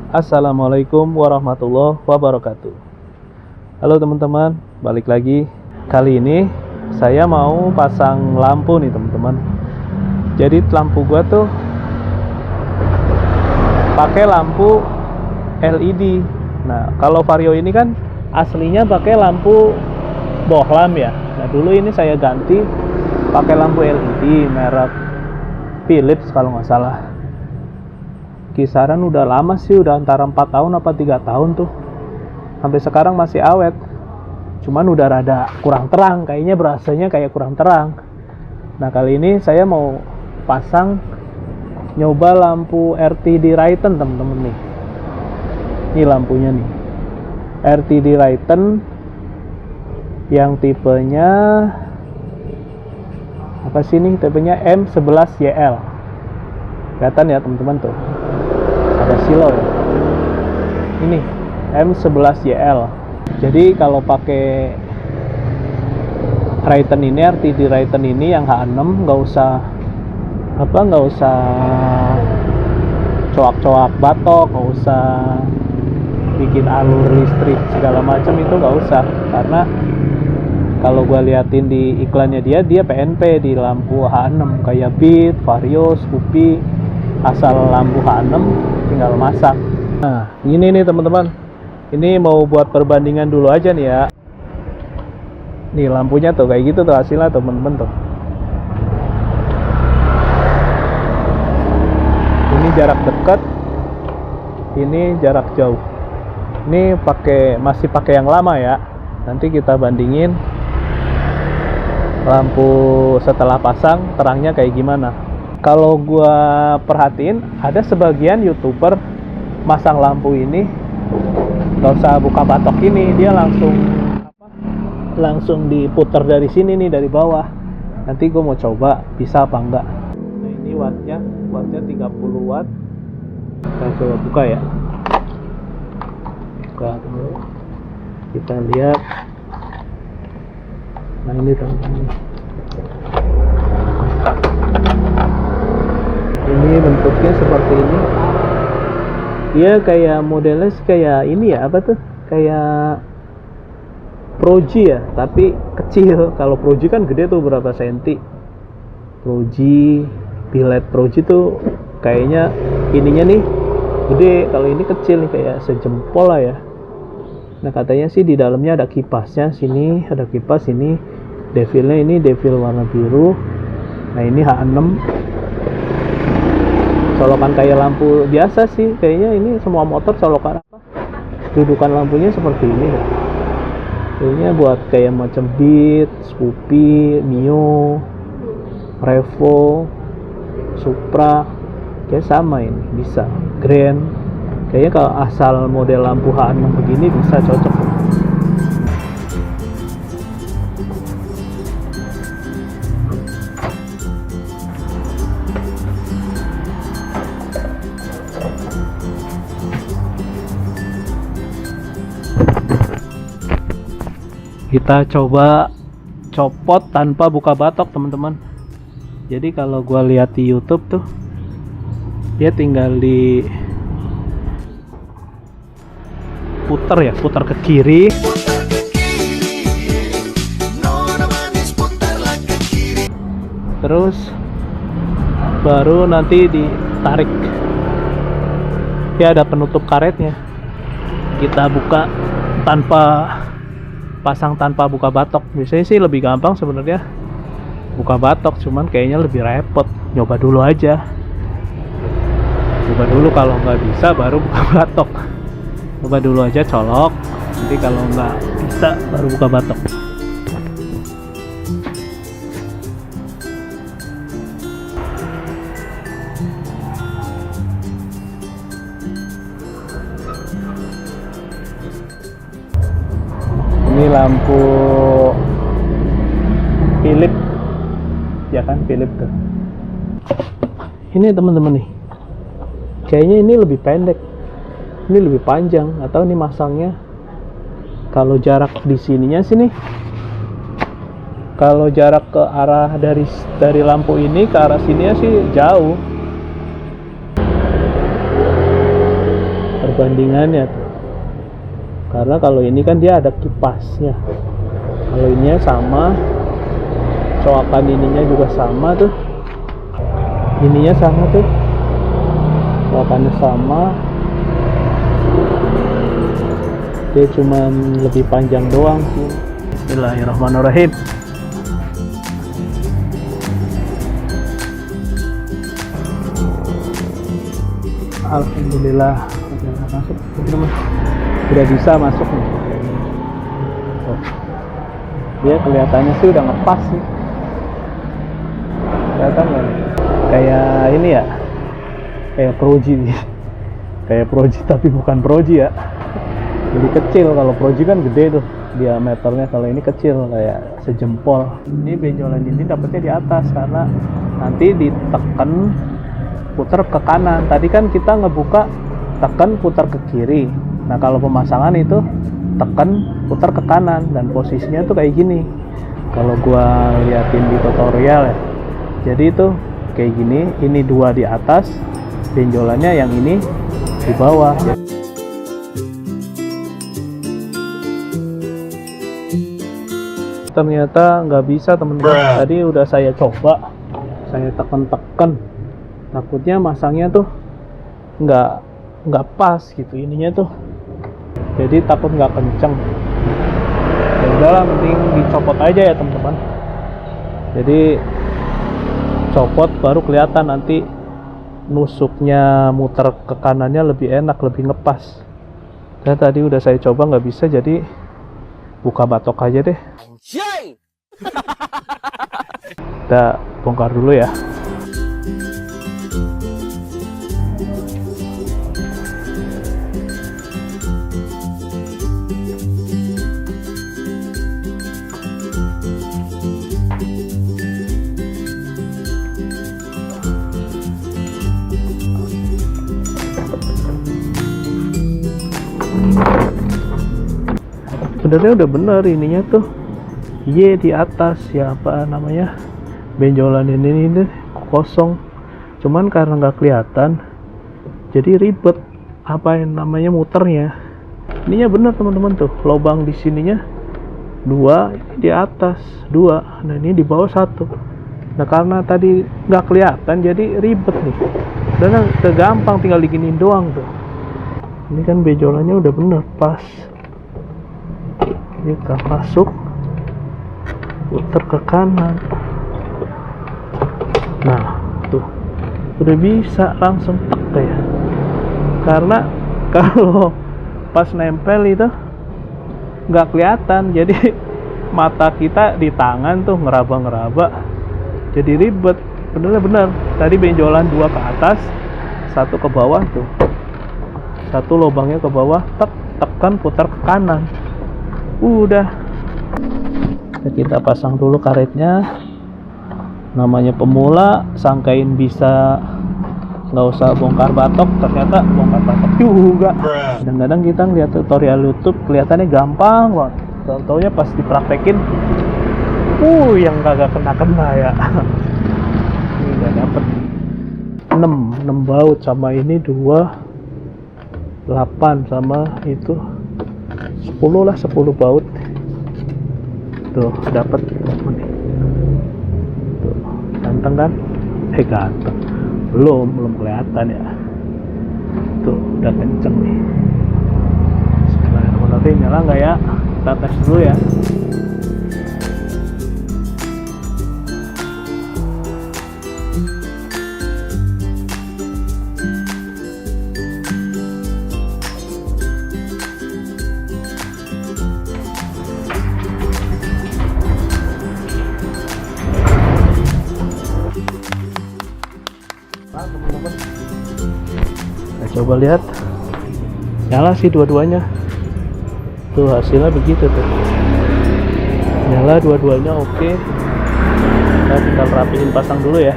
Assalamualaikum warahmatullahi wabarakatuh. Halo teman-teman, balik lagi. Kali ini saya mau pasang lampu nih teman-teman. Jadi lampu gua tuh pakai lampu LED. Nah, kalau Vario ini kan aslinya pakai lampu bohlam ya. Nah, dulu ini saya ganti pakai lampu LED merek Philips kalau nggak salah. Kisaran udah lama sih, udah antara 4 tahun apa 3 tahun tuh. Sampai sekarang masih awet. Cuman udah rada kurang terang, kayaknya berasanya kayak kurang terang. Nah, kali ini saya mau pasang nyoba lampu RTD Rayton temen-temen nih. Ini lampunya nih. RTD Rayton yang tipenya apa sih nih? Tipenya M11YL. Kelihatan ya teman-teman tuh. Ada silo ya. Ini M11YL. Jadi kalau pakai Rayton ini, RTD Rayton ini yang H6 nggak usah coak-coak batok, nggak usah bikin alur listrik segala macam, itu nggak usah. Karena kalau gue liatin di iklannya dia PNP di lampu H6 kayak Beat, Vario, Scoopy, asal lampu H6 tinggal masak. Nah, ini nih teman-teman. Ini mau buat perbandingan dulu aja nih ya. Nih lampunya tuh kayak gitu tuh hasilnya teman-teman tuh. Ini jarak dekat, ini jarak jauh. Ini masih pakai yang lama ya. Nanti kita bandingin lampu setelah pasang terangnya kayak gimana. Kalau gua perhatiin ada sebagian YouTuber masang lampu ini nggak usah buka batok ini, dia langsung diputer dari sini nih, dari bawah. Nanti gue mau coba bisa apa enggak. Nah, ini wattnya 30 watt. Kita coba buka ya. Buka dulu. Kita lihat. Nah, ini teman-teman. Ini bentuknya seperti ini. Dia kayak modelnya kayak ini ya, apa tuh? Kayak Proji ya, tapi kecil. Kalau Proji kan gede tuh, berapa senti. Proji, Pilot Proji tuh kayaknya ininya nih gede, kalau ini kecil nih kayak sejempol lah ya. Nah, katanya sih di dalamnya ada kipasnya, sini ada kipas, ini devilnya, ini devil warna biru. Nah, ini H6. Colokan kayak lampu biasa sih, kayaknya ini semua motor colokan apa? Dudukan lampunya seperti ini ya. Kayaknya buat kayak macam Beat, Scoopy, Mio, Revo, Supra, kayak sama ini bisa. Grand, kayaknya kalau asal model lampu H6 begini bisa cocok. Kita coba copot tanpa buka batok teman-teman. Jadi kalau gua lihat di YouTube tuh, dia tinggal di putar ke kiri. Terus baru nanti ditarik. Ya, ada penutup karetnya. Kita buka pasang tanpa buka batok. Biasanya sih lebih gampang sebenarnya buka batok, cuman kayaknya lebih repot. Nyoba dulu aja. Coba dulu, kalau nggak bisa baru buka batok. Coba dulu aja colok. Nanti kalau nggak bisa baru buka batok. Ini lampu Philips ya kan, Philips tuh. Ini teman-teman nih, kayaknya ini lebih pendek, ini lebih panjang, atau ini masangnya kalau jarak di sininya sini, kalau jarak ke arah dari lampu ini ke arah sininya sih jauh. perbandingannya tuh. Karena kalau ini kan dia ada kipasnya, kalau ininya sama, coakan ininya juga sama tuh, ininya sama tuh, coakannya sama, dia cuman lebih panjang doang sih. Bismillahirrahmanirrahim. Alhamdulillah masuk, udah bisa masuk nih. Oh. Dia kelihatannya sih udah ngepas sih, kelihatan nggak nih? Kayak ini ya, kayak Proji nih, kayak Proji tapi bukan Proji ya, jadi kecil. Kalau Proji kan gede tuh diameternya, kalau ini kecil kayak sejempol. Ini benjolan ini dapetnya di atas karena nanti ditekan putar ke kanan. Tadi kan kita ngebuka tekan putar ke kiri. Nah kalau pemasangan itu tekan putar ke kanan, dan posisinya tuh kayak gini kalau gua liatin di tutorial ya. Jadi itu kayak gini, ini dua di atas benjolannya, yang ini di bawah. Ternyata nggak bisa teman-teman. Tadi udah saya coba, saya tekan-tekan, takutnya masangnya tuh nggak pas gitu ininya tuh, jadi takut nggak kenceng. Ya udahlah, mending dicopot aja ya teman-teman. Jadi copot baru kelihatan nanti nusuknya muter ke kanannya lebih enak, lebih ngepas. Dan tadi udah saya coba nggak bisa, jadi buka batok aja deh. Kita bongkar dulu ya. Sebenarnya udah bener ininya tuh, Y di atas ya, apa namanya, benjolan ini kosong, cuman karena nggak kelihatan jadi ribet apa yang namanya muternya. Ininya bener teman-teman tuh, lubang di sininya dua, di atas dua, nah ini di bawah satu. Nah karena tadi nggak kelihatan jadi ribet nih, dan gampang tinggal diginiin doang tuh. Ini kan benjolannya udah bener pas, kita masuk, putar ke kanan. Nah tuh udah bisa langsung tek ya. Karena kalau pas nempel itu nggak kelihatan, jadi mata kita di tangan tuh ngeraba-ngeraba, jadi ribet. Bener-bener tadi benjolan dua ke atas, satu ke bawah tuh, satu lubangnya ke bawah, tekan putar ke kanan, udah. Kita pasang dulu karetnya. Namanya pemula, sangkain bisa nggak usah bongkar batok, ternyata bongkar batok juga. Kadang-kadang kita ngeliat tutorial YouTube kelihatannya gampang banget, tau-taunya pas dipraktekin yang kagak kena-kena ya. Ini udah dapet 6 baut, sama ini 2 8, sama itu 10 lah, 10 baut tuh dapat. Tuh ganteng kan, ganteng, belum kelihatan ya, tuh udah kenceng nih. Sekarang nyala nggak ya, kita tes dulu ya. Teman-teman, kita coba lihat, nyala sih dua-duanya tuh, hasilnya begitu tuh, nyala dua-duanya. Oke, kita tinggal rapiin, pasang dulu ya.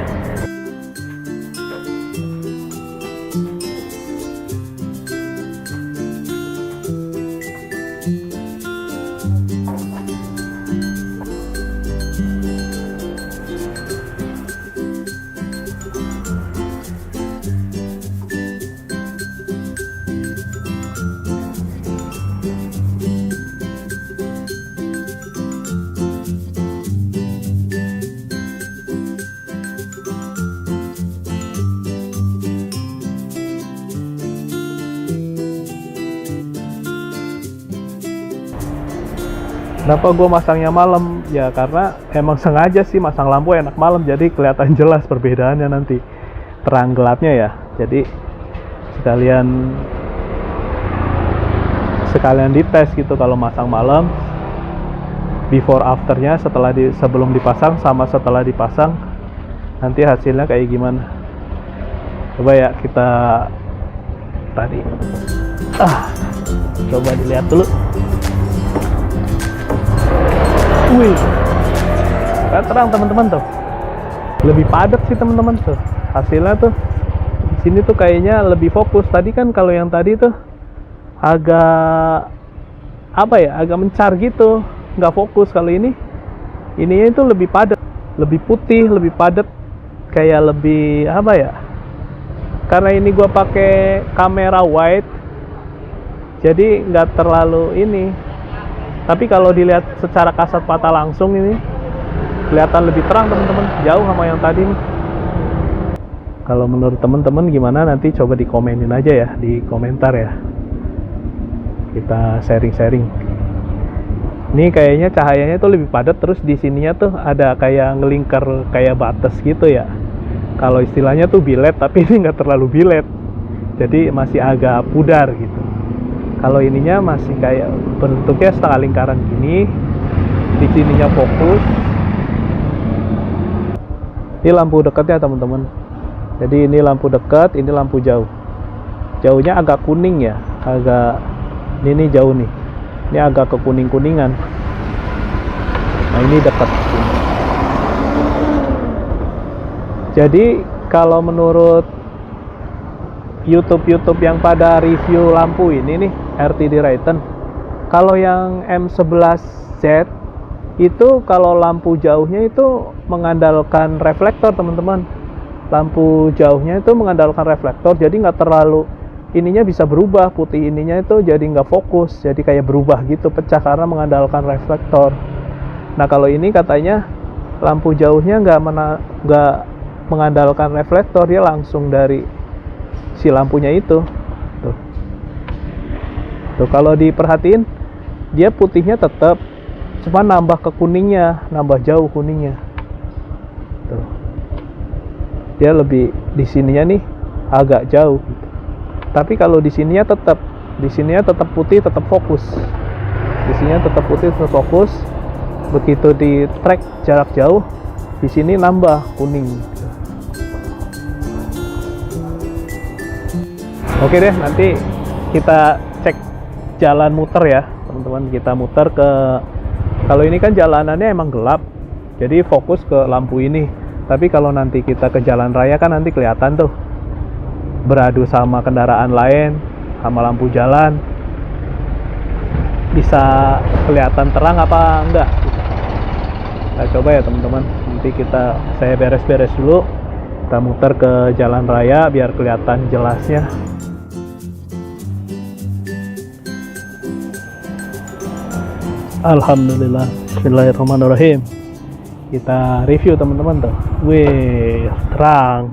Kenapa gue masangnya malam? Ya karena emang sengaja sih masang lampu enak malam, jadi kelihatan jelas perbedaannya nanti terang gelapnya ya. Jadi sekalian dites gitu kalau masang malam, before afternya sebelum dipasang sama setelah dipasang, nanti hasilnya kayak gimana. Coba ya kita coba dilihat dulu. Wih, terang teman-teman tuh, lebih padat sih teman-teman tuh hasilnya tuh. Di sini tuh kayaknya lebih fokus. Tadi kan kalau yang tadi tuh agak agak mencar gitu, nggak fokus. Kalau ininya itu lebih padat, lebih putih, lebih padat, kayak lebih karena ini gua pakai kamera wide, jadi nggak terlalu ini. Tapi kalau dilihat secara kasat mata langsung ini kelihatan lebih terang teman-teman, jauh sama yang tadi nih. Kalau menurut teman-teman gimana, nanti coba dikomenin aja ya, di komentar ya. Kita sharing-sharing. Ini kayaknya cahayanya tuh lebih padat, terus di sininya tuh ada kayak ngelingkar kayak batas gitu ya. Kalau istilahnya tuh bilet, tapi ini nggak terlalu bilet, jadi masih agak pudar gitu. Kalau ininya masih kayak bentuknya setengah lingkaran gini, di sininya fokus. Ini lampu dekatnya teman-teman. Jadi ini lampu dekat, ini lampu jauh. Jauhnya agak kuning ya, ini jauh nih. Ini agak ke kuning-kuningan. Nah ini dekat. Jadi kalau menurut YouTube yang pada review lampu ini nih, RTD Rayton, kalau yang M11Z itu kalau lampu jauhnya itu mengandalkan reflektor teman-teman. Lampu jauhnya itu mengandalkan reflektor, jadi nggak terlalu, ininya bisa berubah, putih ininya itu jadi nggak fokus, jadi kayak berubah gitu, pecah karena mengandalkan reflektor. Nah kalau ini katanya lampu jauhnya nggak mengandalkan reflektor, dia langsung dari si lampunya itu. Tuh kalau diperhatiin, dia putihnya tetap, cuma nambah ke kuningnya, nambah jauh kuningnya. Tuh. Dia lebih di sininya nih agak jauh gitu. Tapi kalau di sininya tetap putih, tetap fokus. Di sininya tetap putih, tetap fokus. Begitu di track jarak jauh, di sini nambah kuning. Oke deh, nanti kita cek jalan muter ya teman-teman. Kita muter kalau ini kan jalanannya emang gelap, jadi fokus ke lampu ini. Tapi kalau nanti kita ke jalan raya kan nanti kelihatan tuh, beradu sama kendaraan lain, sama lampu jalan, bisa kelihatan terang apa enggak. Kita coba ya teman-teman. Nanti saya beres-beres dulu, kita muter ke jalan raya biar kelihatan jelasnya. Alhamdulillah, bismillahirrahmanirrahim. Kita review teman-teman tuh. Wih, terang.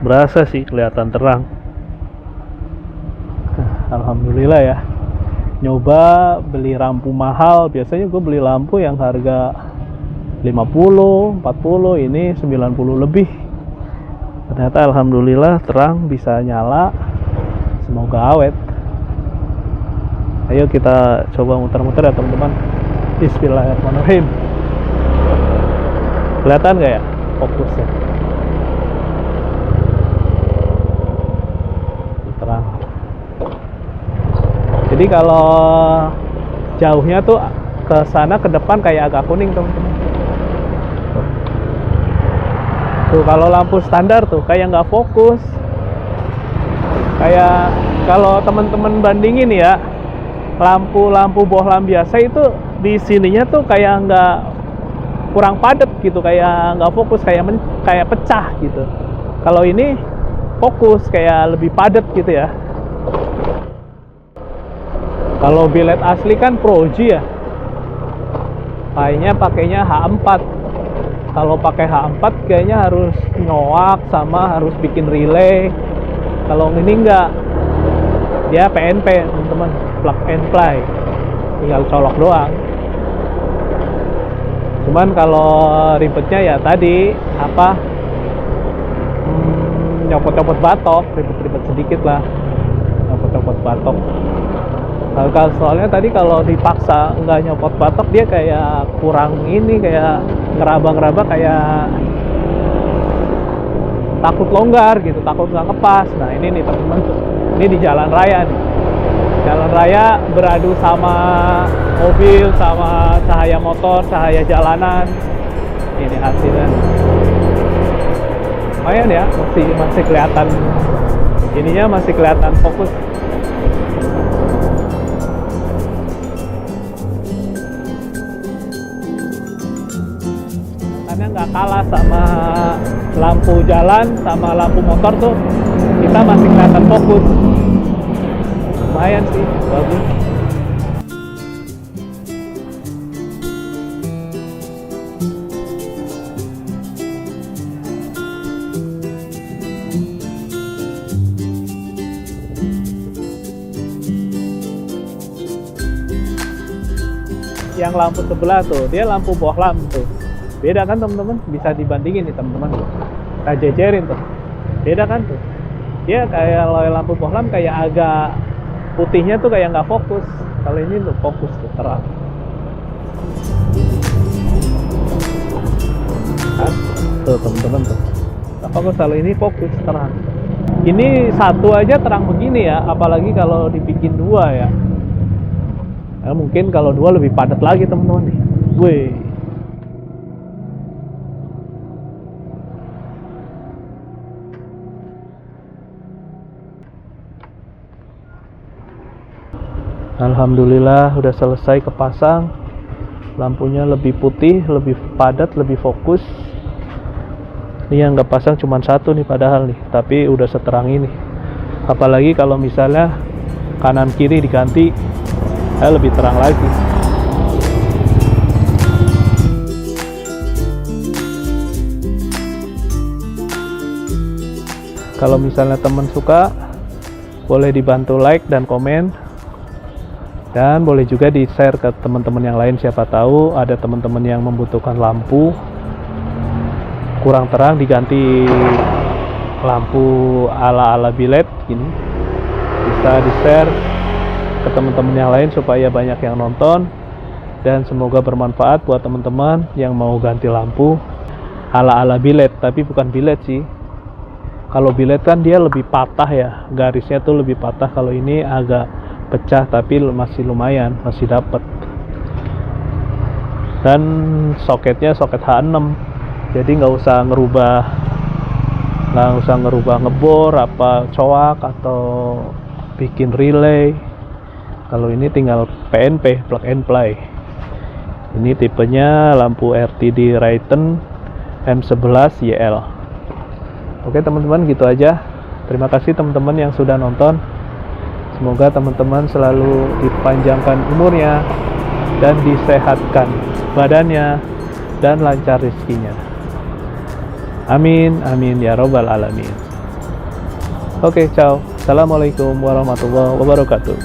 Berasa sih kelihatan terang. Alhamdulillah ya. Nyoba beli lampu mahal, biasanya gue beli lampu yang harga 50, 40, ini 90 lebih. Ternyata alhamdulillah terang, bisa nyala. Semoga awet. Ayo kita coba muter-muter ya teman-teman. Bismillahirrahmanirrahim. Kelihatan gak ya fokusnya? Terang. Jadi kalau jauhnya tuh ke sana ke depan kayak agak kuning teman-teman. Tuh kalau lampu standar tuh kayak nggak fokus. Kayak kalau teman-teman bandingin ya, lampu bohlam biasa itu di sininya tuh kayak nggak, kurang padat gitu, kayak nggak fokus, kayak pecah gitu. Kalau ini fokus, kayak lebih padat gitu ya. Kalau bilet asli kan Proji ya, kayaknya pakainya H4. Kalau pakai H4 kayaknya harus nyoak sama harus bikin relay. Kalau ini enggak, dia PNP teman-teman, plug and play, tinggal colok doang. Cuman kalau ribetnya ya tadi apa, nyopot-nyopot batok, ribet-ribet sedikit lah, nyopot-nyopot batok. Soalnya tadi kalau dipaksa nggak nyopot batok, dia kayak kurang ini, kayak ngeraba-ngeraba, kayak takut longgar gitu, takut nggak ngepas. Nah ini nih teman-teman, ini di jalan raya nih. Jalan raya beradu sama mobil, sama cahaya motor, cahaya jalanan. Ini hasilnya. Lumayan ya, masih kelihatan ininya, masih kelihatan fokus. Karena nggak kalah sama lampu jalan, sama lampu motor tuh, kita masih kelihatan fokus. Lumayan sih, bagus. Yang lampu sebelah tuh, dia lampu bohlam tuh. Beda kan teman-teman? Bisa dibandingin nih teman-teman. Kita jejerin tuh. Beda kan tuh? Dia kayak lampu bohlam kayak agak putihnya tuh kayak nggak fokus. Kalau ini tuh fokus tuh, terang. Kan? Tuh teman-teman tuh. Nah, fokus, kalau ini fokus, terang. Ini satu aja terang begini ya, apalagi kalau dibikin dua ya. Nah, mungkin kalau dua lebih padat lagi teman-teman nih. Wih. Alhamdulillah udah selesai kepasang. Lampunya lebih putih, lebih padat, lebih fokus. Ini yang nggak pasang cuma satu nih padahal nih, tapi udah seterang ini. Apalagi kalau misalnya kanan kiri diganti, lebih terang lagi. Kalau misalnya teman suka, boleh dibantu like dan komen, dan boleh juga di share ke teman-teman yang lain. Siapa tahu ada teman-teman yang membutuhkan lampu kurang terang, diganti lampu ala-ala bilet gini. Bisa di share ke teman-teman yang lain supaya banyak yang nonton, dan semoga bermanfaat buat teman-teman yang mau ganti lampu ala-ala bilet. Tapi bukan bilet sih, kalau bilet kan dia lebih patah ya, garisnya tuh lebih patah. Kalau ini agak pecah tapi masih lumayan, masih dapat. Dan soketnya soket H6, jadi nggak usah ngerubah ngebor apa coak atau bikin relay. Kalau ini tinggal PNP, plug and play. Ini tipenya lampu RTD Rayton M11 YL. Oke teman-teman, gitu aja. Terima kasih teman-teman yang sudah nonton. Semoga teman-teman selalu dipanjangkan umurnya dan disehatkan badannya dan lancar rezekinya. Amin, amin ya robbal alamin. Oke, ciao. Assalamualaikum warahmatullahi wabarakatuh.